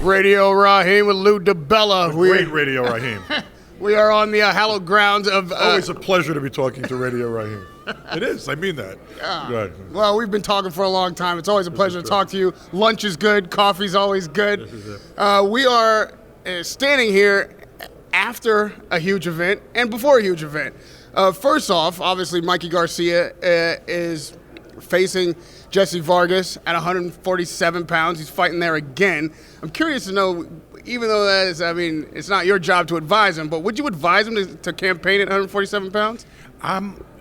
Radio Rahim with Lou DiBella. Great Radio Rahim. We are on the hallowed grounds of... Always a pleasure to be talking to Radio Rahim. It is. I mean that. Yeah. Well, we've been talking for a long time. It's always a pleasure to talk to you. Lunch is good. Coffee's always good. We are standing here after a huge event and before a huge event. First off, obviously, Mikey Garcia is facing Jesse Vargas at 147 pounds. He's fighting there again. I'm curious to know, even though that is, it's not your job to advise him, but would you advise him to campaign at 147 pounds?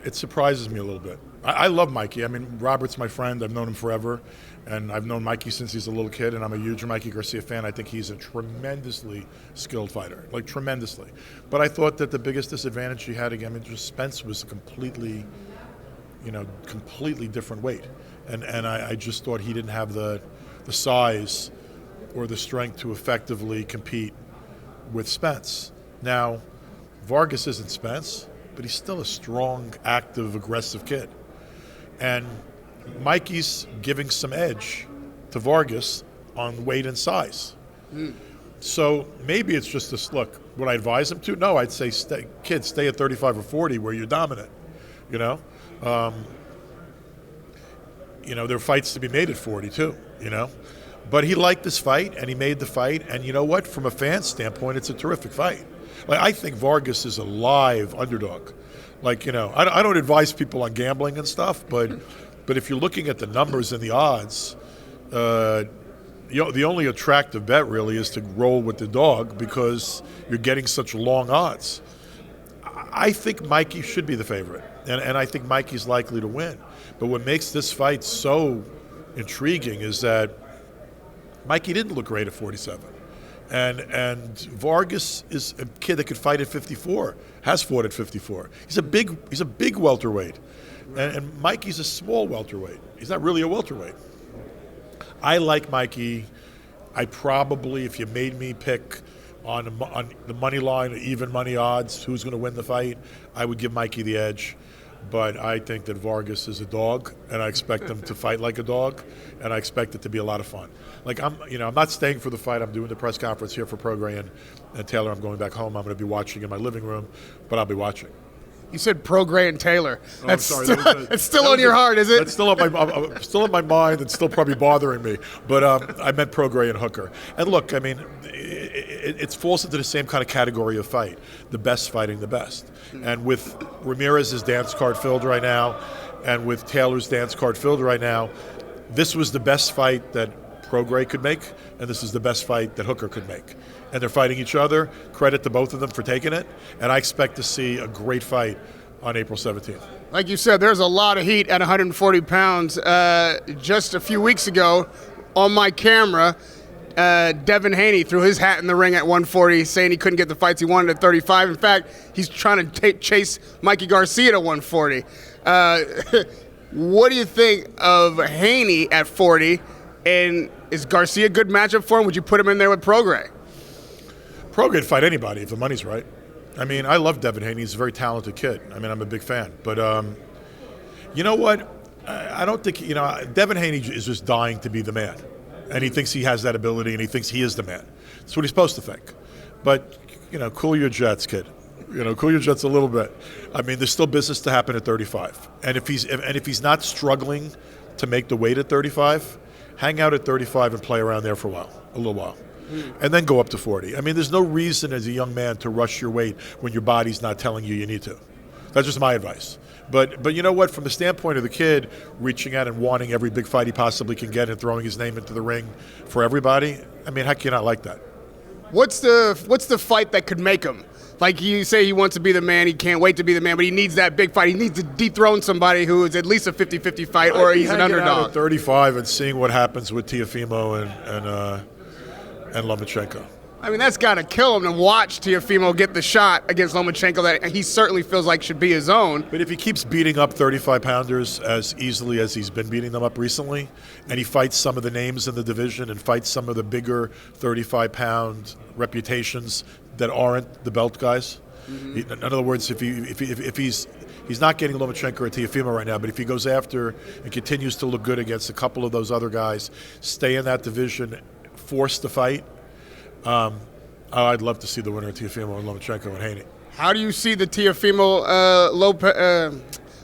It surprises me a little bit. I love Mikey. Robert's my friend. I've known him forever, and I've known Mikey since he's a little kid, and I'm a huge Mikey Garcia fan. I think he's a tremendously skilled fighter, like tremendously. But I thought that the biggest disadvantage he had against Spence was a completely different weight. And I just thought he didn't have the size or the strength to effectively compete with Spence. Now, Vargas isn't Spence, but he's still a strong, active, aggressive kid. And Mikey's giving some edge to Vargas on weight and size. So maybe it's just this look. Would I advise him to? No, I'd say, kid, stay at 35 or 40 where you're dominant, There are fights to be made at 40 too, But he liked this fight, and he made the fight. And you know what? From a fan standpoint, it's a terrific fight. I think Vargas is a live underdog. I don't advise people on gambling and stuff, but if you're looking at the numbers and the odds, the only attractive bet really is to roll with the dog because you're getting such long odds. I think Mikey should be the favorite, and I think Mikey's likely to win. But what makes this fight so intriguing is that Mikey didn't look great at 47. And Vargas is a kid that could fight at 54, has fought at 54. He's a big welterweight. And Mikey's a small welterweight. He's not really a welterweight. I like Mikey. I probably, if you made me pick on the money line or even money odds, who's going to win the fight, I would give Mikey the edge. But I think that Vargas is a dog, and I expect him to fight like a dog, and I expect it to be a lot of fun. I'm not staying for the fight. I'm doing the press conference here for Prograis and Taylor. I'm going back home. I'm going to be watching in my living room, but I'll be watching. You said Prograis and Taylor. I'm sorry. It's still on your heart, is it? It's still in my mind and still probably bothering me. But I meant Prograis and Hooker. And look, it falls into the same kind of category of fight, the best fighting the best. And with Ramirez's dance card filled right now, and with Taylor's dance card filled right now, this was the best fight that Prograis could make, and this is the best fight that Hooker could make. And they're fighting each other. Credit to both of them for taking it. And I expect to see a great fight on April 17th. Like you said, there's a lot of heat at 140 pounds. Just a few weeks ago, on my camera, Devin Haney threw his hat in the ring at 140, saying he couldn't get the fights he wanted at 35. In fact, he's trying to chase Mikey Garcia to 140. What do you think of Haney at 40? And is Garcia a good matchup for him? Would you put him in there with Prograis? Prograis would fight anybody if the money's right. I love Devin Haney. He's a very talented kid. I'm a big fan. But you know what? I don't think, Devin Haney is just dying to be the man. And he thinks he has that ability, and he thinks he is the man. That's what he's supposed to think. But, cool your jets, kid. Cool your jets a little bit. There's still business to happen at 35. And if he's not struggling to make the weight at 35, hang out at 35 and play around there for a little while. And then go up to 40. There's no reason as a young man to rush your weight when your body's not telling you need to. That's just my advice. But you know what? From the standpoint of the kid reaching out and wanting every big fight he possibly can get and throwing his name into the ring for everybody, how can you not like that? What's the fight that could make him? Like you say, he wants to be the man. He can't wait to be the man, but he needs that big fight. He needs to dethrone somebody who is at least a 50-50 fight, or he's an underdog. Out at 35 and seeing what happens with Teofimo and Lomachenko. That's got to kill him to watch Teofimo get the shot against Lomachenko that he certainly feels like should be his own. But if he keeps beating up 35-pounders as easily as he's been beating them up recently, and he fights some of the names in the division and fights some of the bigger 35-pound reputations that aren't the belt guys, in other words, if he's not getting Lomachenko or Teofimo right now, but if he goes after and continues to look good against a couple of those other guys, stay in that division, force the fight, I'd love to see the winner of Teofimo and Lomachenko and Haney. How do you see the Teofimo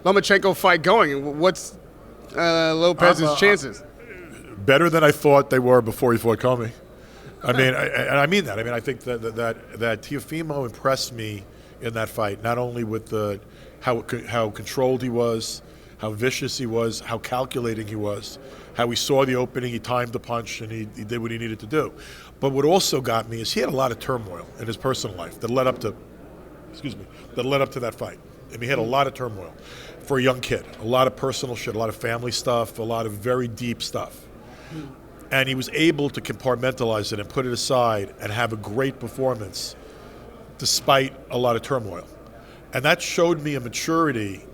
Lomachenko fight going? What's Lopez's chances? Better than I thought they were before he fought Comey. I mean, and I mean that. I mean, I think that Teofimo impressed me in that fight, not only with how controlled he was, how vicious he was, how calculating he was, how he saw the opening, he timed the punch, and he did what he needed to do. But what also got me is he had a lot of turmoil in his personal life that led up to, that fight. I mean, he had a lot of turmoil for a young kid, a lot of personal shit, a lot of family stuff, a lot of very deep stuff. And he was able to compartmentalize it and put it aside and have a great performance despite a lot of turmoil. And that showed me a maturity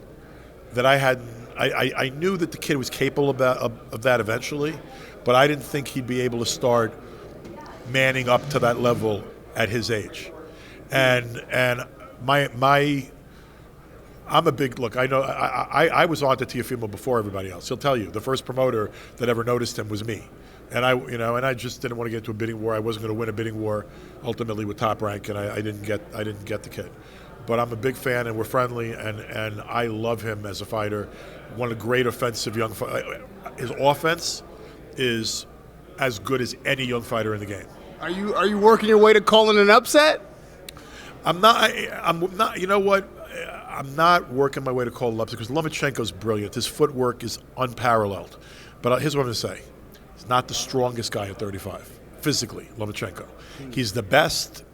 that I hadn't. I knew that the kid was capable of that eventually, but I didn't think he'd be able to start manning up to that level at his age. And I'm a big look. I know I was on to Teofimo before everybody else. He'll tell you the first promoter that ever noticed him was me, and I just didn't want to get into a bidding war. I wasn't going to win a bidding war ultimately with Top Rank, and I didn't get the kid. But I'm a big fan, and we're friendly, and I love him as a fighter. One of the great offensive young fighters. His offense is as good as any young fighter in the game. Are you working your way to calling an upset? I'm not. You know what? I'm not working my way to call it upset because Lomachenko's brilliant. His footwork is unparalleled. But here's what I'm going to say. He's not the strongest guy at 35, physically, Lomachenko. He's the best,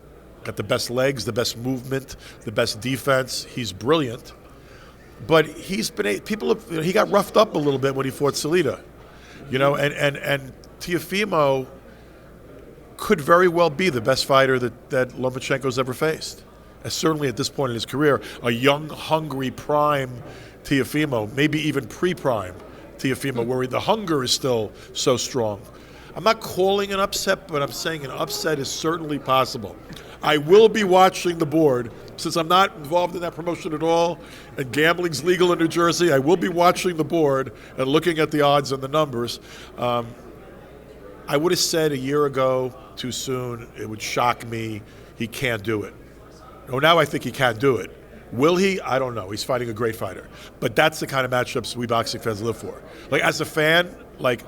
got the best legs, the best movement, the best defense. He's brilliant. But he got roughed up a little bit when he fought Salida. And Teofimo could very well be the best fighter that Lomachenko's ever faced. Certainly at this point in his career, a young, hungry, prime Teofimo, maybe even pre-prime Teofimo, where the hunger is still so strong. I'm not calling an upset, but I'm saying an upset is certainly possible. I will be watching the board, since I'm not involved in that promotion at all, and gambling's legal in New Jersey. I will be watching the board and looking at the odds and the numbers. I would have said a year ago, too soon, it would shock me, he can't do it. Oh, now I think he can do it. Will he? I don't know. He's fighting a great fighter. But that's the kind of matchups we boxing fans live for. Like, as a fan,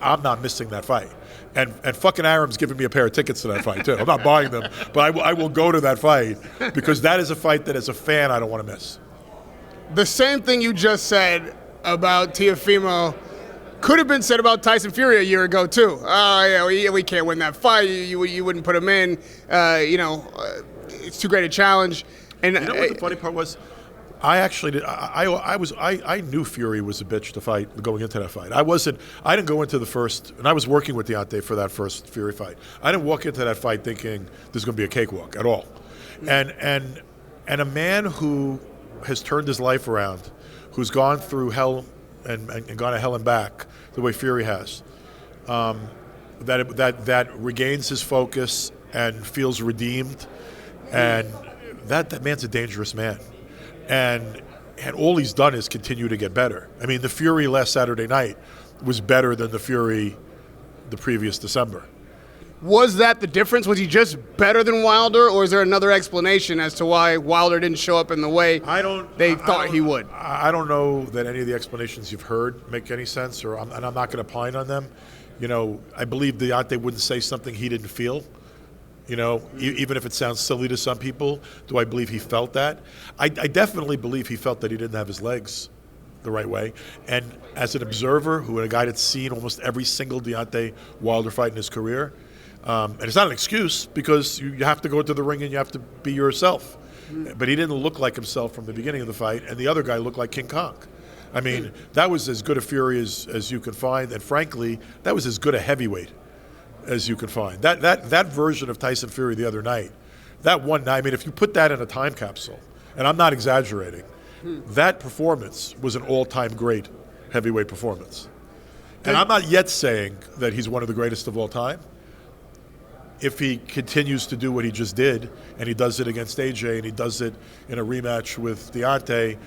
I'm not missing that fight. And fucking Aram's giving me a pair of tickets to that fight, too. I'm not buying them, but I will go to that fight because that is a fight that, as a fan, I don't want to miss. The same thing you just said about Teofimo could have been said about Tyson Fury a year ago, too. Oh, yeah, we can't win that fight. You wouldn't put him in. It's too great a challenge. And you know what the funny part was? I actually did. I knew Fury was a bitch to fight going into that fight. I didn't go into the first, and I was working with Deontay for that first Fury fight. I didn't walk into that fight thinking this is going to be a cakewalk at all. And a man who has turned his life around, who's gone through hell and gone to hell and back the way Fury has, that regains his focus and feels redeemed. And that man's a dangerous man. And all he's done is continue to get better. I mean, the Fury last Saturday night was better than the Fury the previous December. Was that the difference? Was he just better than Wilder, or is there another explanation as to why Wilder didn't show up in the way they thought he would? I don't know that any of the explanations you've heard make any sense, and I'm not going to opine on them. I believe Deontay wouldn't say something he didn't feel. Even if it sounds silly to some people, do I believe he felt that? I definitely believe he felt that he didn't have his legs the right way. And as an observer, a guy that's seen almost every single Deontay Wilder fight in his career, and it's not an excuse because you have to go into the ring and you have to be yourself. But he didn't look like himself from the beginning of the fight, and the other guy looked like King Kong. I mean, that was as good a Fury as you can find, and frankly, that was as good a heavyweight as you can find. That version of Tyson Fury the other night, that one night, I mean, if you put that in a time capsule, and I'm not exaggerating, that performance was an all-time great heavyweight performance. And I'm not yet saying that he's one of the greatest of all time. If he continues to do what he just did, and he does it against AJ, and he does it in a rematch with Deontay,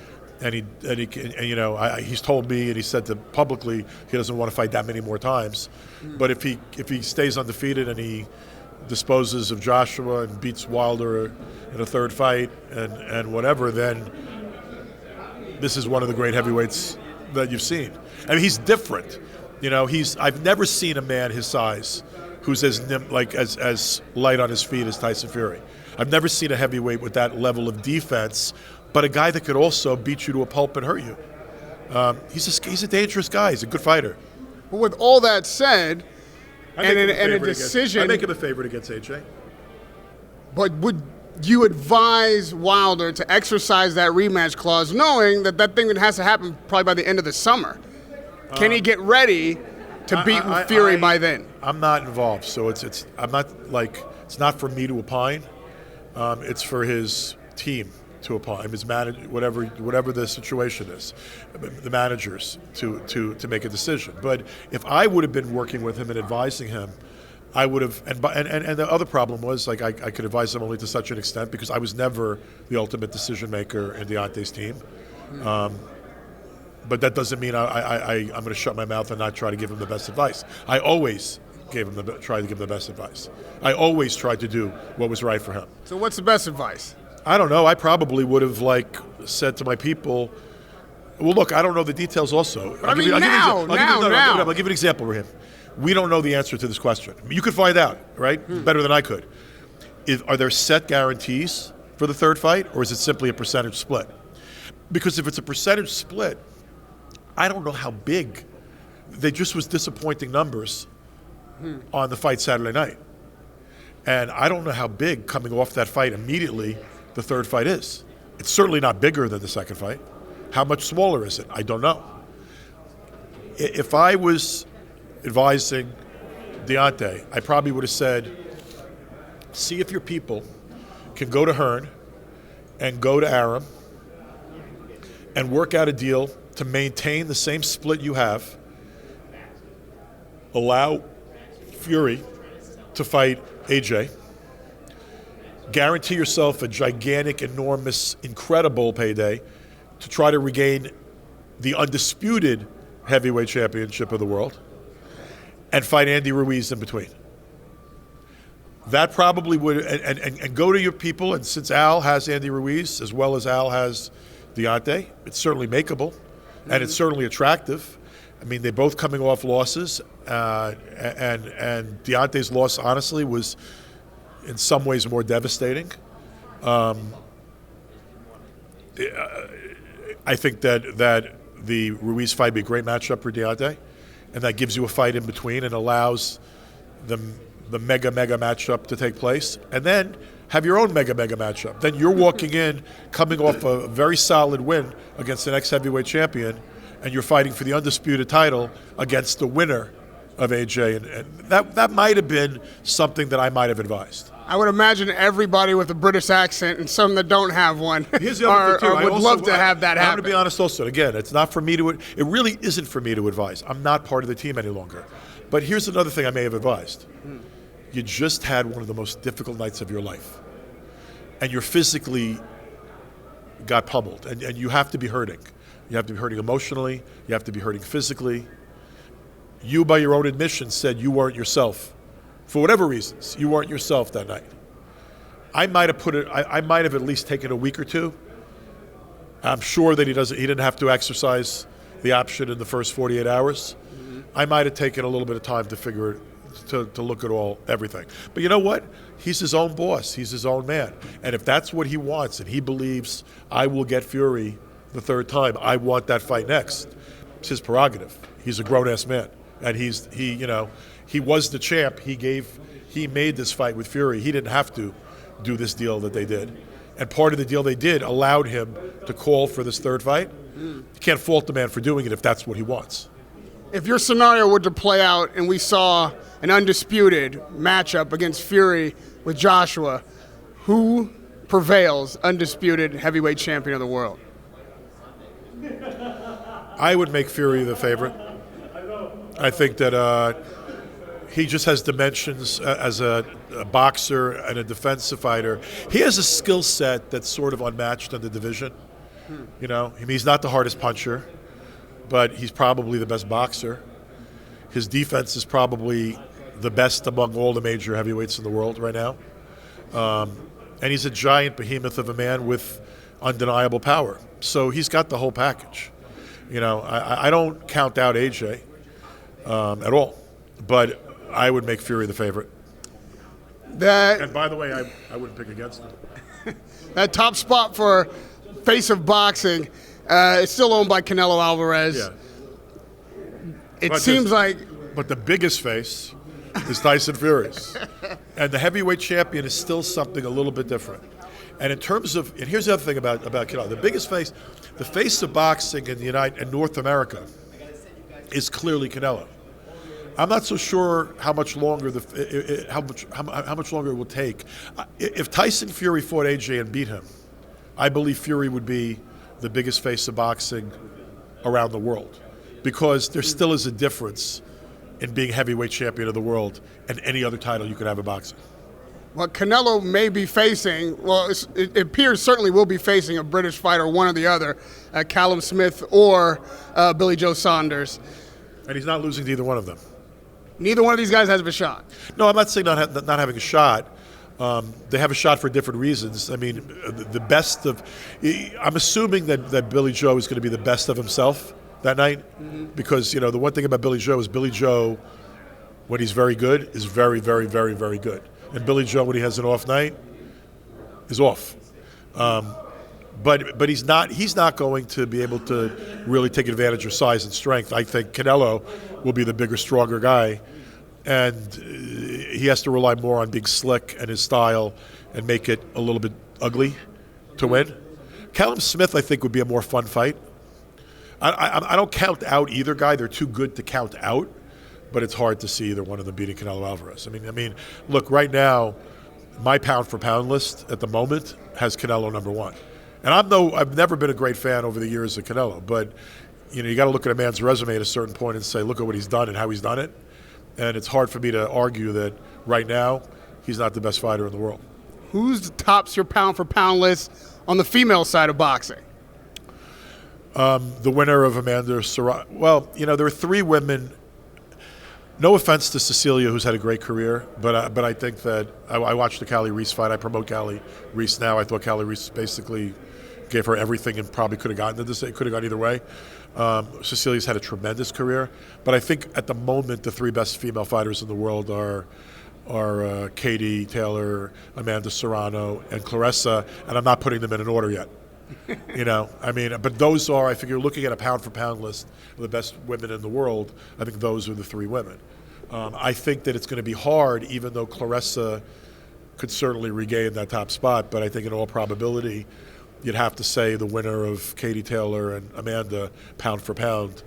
he's told me and he said that publicly he doesn't want to fight that many more times. But if he stays undefeated and he disposes of Joshua and beats Wilder in a third fight and whatever, then this is one of the great heavyweights that you've seen. I mean, he's different. I've never seen a man his size who's as light on his feet as Tyson Fury. I've never seen a heavyweight with that level of defense, but a guy that could also beat you to a pulp and hurt you. He's a dangerous guy. He's a good fighter. But with all that said, and a decision, I make him a favorite against AJ. But would you advise Wilder to exercise that rematch clause, knowing that thing has to happen probably by the end of the summer? Can he get ready to beat Fury by then? I'm not involved, so it's not for me to opine. It's for his team to opine, his manager, whatever the situation is, the managers to make a decision. But if I would have been working with him and advising him, I would have. And the other problem was I could advise him only to such an extent because I was never the ultimate decision maker in Deontay's team. But that doesn't mean I'm going to shut my mouth and not try to give him the best advice. I always tried to give him the best advice. I always tried to do what was right for him. So what's the best advice? I don't know. I probably would have said to my people, well, look, I don't know the details also. I'll give you an example, Rahim. We don't know the answer to this question. You could find out, right? Better than I could. Are there set guarantees for the third fight, or is it simply a percentage split? Because if it's a percentage split, I don't know how big. They just was disappointing numbers on the fight Saturday night. And I don't know how big coming off that fight immediately the third fight is. It's certainly not bigger than the second fight. How much smaller is it? I don't know. If I was advising Deontay, I probably would have said, see if your people can go to Hearn and go to Arum and work out a deal to maintain the same split you have, allow Fury to fight AJ, guarantee yourself a gigantic, enormous, incredible payday to try to regain the undisputed heavyweight championship of the world, and fight Andy Ruiz in between. That probably would, and go to your people, and since Al has Andy Ruiz as well as Al has Deontay, it's certainly makeable, and it's certainly attractive. I mean, they're both coming off losses, and Deontay's loss, honestly, was in some ways more devastating. I think that the Ruiz fight would be a great matchup for Deontay, and that gives you a fight in between and allows the mega matchup to take place, and then have your own mega matchup. Then you're walking in, coming off a very solid win against an ex-heavyweight champion, and you're fighting for the undisputed title against the winner of AJ, and that might have been something that I might have advised. I would imagine everybody with a British accent and some that don't have one Here's the other thing, too. would love to have that happen. I'm going to be honest also. Again, it's not for me to. It really isn't for me to advise. I'm not part of the team any longer. But here's another thing I may have advised. You just had one of the most difficult nights of your life, and you're physically got pummeled, and you have to be hurting. You have to be hurting emotionally. You have to be hurting physically. You, by your own admission, said you weren't yourself. For whatever reasons, you weren't yourself that night. I might have at least taken a week or two. I'm sure that he didn't have to exercise the option in the first 48 hours. I might have taken a little bit of time to figure it, to look at everything. But you know what? He's his own boss. He's his own man. And if that's what he wants, and he believes I will get Fury the third time, I want that fight next, it's his prerogative. He's a grown-ass man. And he was the champ. He made this fight with Fury. He didn't have to do this deal that they did. And part of the deal they did allowed him to call for this third fight. You can't fault the man for doing it if that's what he wants. If your scenario were to play out and we saw an undisputed matchup against Fury with Joshua, who prevails undisputed heavyweight champion of the world? I would make Fury the favorite. I think that he just has dimensions as a boxer and a defensive fighter. He has a skill set that's sort of unmatched in the division. You know, I mean, he's not the hardest puncher, but he's probably the best boxer. His defense is probably the best among all the major heavyweights in the world right now. And he's a giant behemoth of a man with undeniable power. So he's got the whole package. You know, I don't count out AJ at all, but I would make Fury the favorite. And by the way, I wouldn't pick against him. That top spot for face of boxing is still owned by Canelo Alvarez. Yeah. It seems like... But the biggest face is Tyson Fury's. And the heavyweight champion is still something a little bit different. And in terms of... And here's the other thing about Canelo. The biggest face, the face of boxing in North America is clearly Canelo. I'm not so sure how much longer how much longer it will take. If Tyson Fury fought AJ and beat him, I believe Fury would be the biggest face of boxing around the world, because there still is a difference in being heavyweight champion of the world and any other title you could have in boxing. Well, Canelo may be facing, well, it appears certainly will be facing a British fighter, one or the other, Callum Smith or Billy Joe Saunders. And he's not losing to either one of them. Neither one of these guys has a shot. No, I'm not saying not having a shot. They have a shot for different reasons. I mean, the best of... I'm assuming that Billy Joe is going to be the best of himself that night, because, you know, the one thing about Billy Joe is Billy Joe, when he's very good, is very, very, very, very good. And Billy Joe, when he has an off night, is off. But he's not going to be able to really take advantage of size and strength. I think Canelo will be the bigger, stronger guy, and he has to rely more on being slick and his style and make it a little bit ugly to win. Callum Smith, I think, would be a more fun fight. I don't count out either guy. They're too good to count out, but it's hard to see either one of them beating Canelo Alvarez. I mean, look, right now, my pound-for-pound list at the moment has Canelo number one. And I've never been a great fan over the years of Canelo, but you know, you got to look at a man's resume at a certain point and say, look at what he's done and how he's done it. And it's hard for me to argue that right now he's not the best fighter in the world. Who's tops your pound-for-pound list on the female side of boxing? The winner of Amanda Serrano. Well, you know, there are three women. No offense to Cecilia, who's had a great career, but I think that I watched the Callie Reese fight. I promote Callie Reese now. I thought Callie Reese basically gave her everything and probably could have gotten to this. It could have gone either way. Cecilia's had a tremendous career, but I think at the moment the three best female fighters in the world are Katie Taylor, Amanda Serrano, and Claressa, and I'm not putting them in an order yet. You know, I mean, but those are, I think you're looking at a pound-for-pound list of the best women in the world. I think those are the three women. I think that it's going to be hard, even though Claressa could certainly regain that top spot, but I think in all probability you'd have to say the winner of Katie Taylor and Amanda, pound for pound,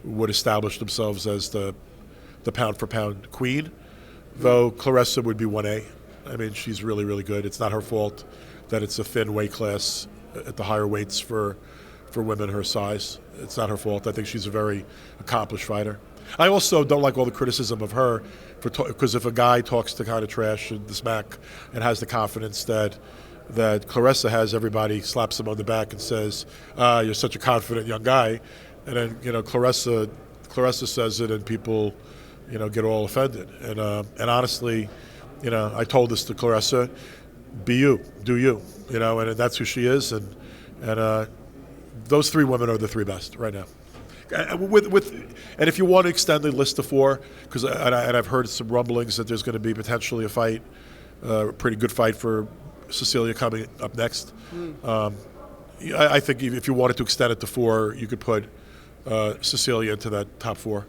would establish themselves as the pound for pound queen, though Claressa would be 1A. I mean, she's really, really good. It's not her fault that it's a thin weight class at the higher weights for women her size. It's not her fault. I think she's a very accomplished fighter. I also don't like all the criticism of her because if a guy talks the kind of trash and the smack and has the confidence that Claressa has, everybody slaps him on the back and says, "You're such a confident young guy," and then Claressa says it and people get all offended. And honestly, I told this to Claressa, be you, do you, and that's who she is, and those three women are the three best right now. And if you want to extend the list to four, because I've heard some rumblings that there's going to be potentially a fight, a pretty good fight for Cecilia coming up next. I think if you wanted to extend it to four, you could put Cecilia into that top four.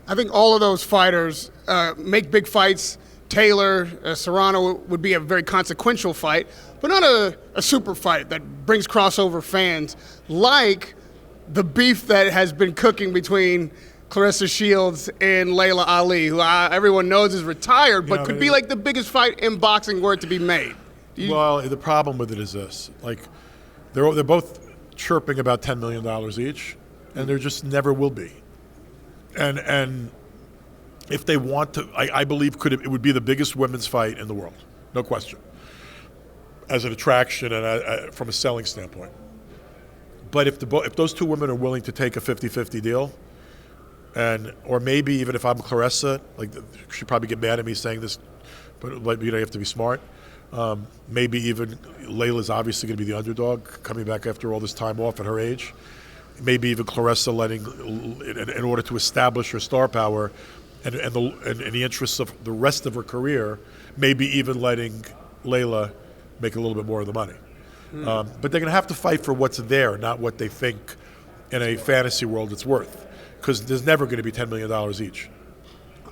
I think all of those fighters make big fights. Taylor, Serrano would be a very consequential fight, but not a super fight that brings crossover fans like the beef that has been cooking between Claressa Shields and Layla Ali, who everyone knows is retired, but could be like the biggest fight in boxing were it to be made. Well, the problem with it is this: like, they're both chirping about $10 million each, and there just never will be. And if they want to, I believe it would be the biggest women's fight in the world, no question, as an attraction and from a selling standpoint. But if those two women are willing to take a 50-50 deal or maybe even if I'm Claressa, like she'd probably get mad at me saying this, but like, you have to be smart. Maybe even Layla's obviously going to be the underdog coming back after all this time off at her age. Maybe even Claressa in order to establish her star power and the interests of the rest of her career, maybe even letting Layla make a little bit more of the money. But they're going to have to fight for what's there, not what they think in a fantasy world it's worth, because there's never going to be $10 million each.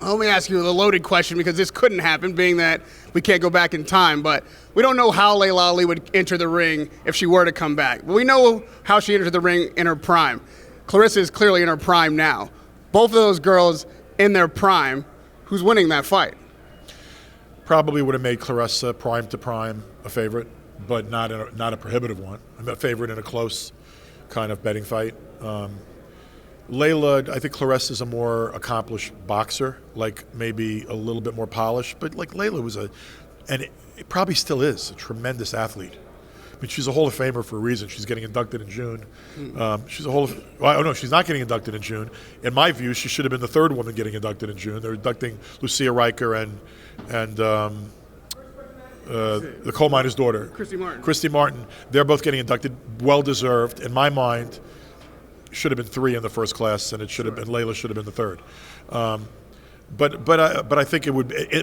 Let me ask you a loaded question, because this couldn't happen, being that we can't go back in time, but we don't know how Layla Ali would enter the ring if she were to come back. But we know how she entered the ring in her prime. Claressa is clearly in her prime now. Both of those girls in their prime, who's winning that fight? Probably would have made Claressa prime to prime a favorite, but not a prohibitive one. I'm a favorite in a close kind of betting fight. Layla, I think Claressa's a more accomplished boxer, like maybe a little bit more polished, but like Layla was and it probably still is, a tremendous athlete. I mean, she's a Hall of Famer for a reason. She's getting inducted in June. She's she's not getting inducted in June. In my view, she should have been the third woman getting inducted in June. They're inducting Lucia Riker and the coal miner's daughter, Christy Martin. They're both getting inducted, well deserved. In my mind, should have been 3 in the first class, and it should have been Layla should have been the third. But I think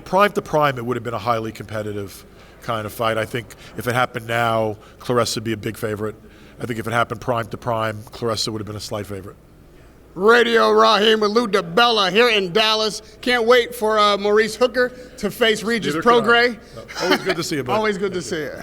prime to prime, it would have been a highly competitive kind of fight. I think if it happened now, Claressa would be a big favorite. I think if it happened prime to prime, Claressa would have been a slight favorite. Radio Rahim with Lou DiBella here in Dallas. Can't wait for Maurice Hooker to face Regis Prograis. Always good to see you, buddy. Always good to see you.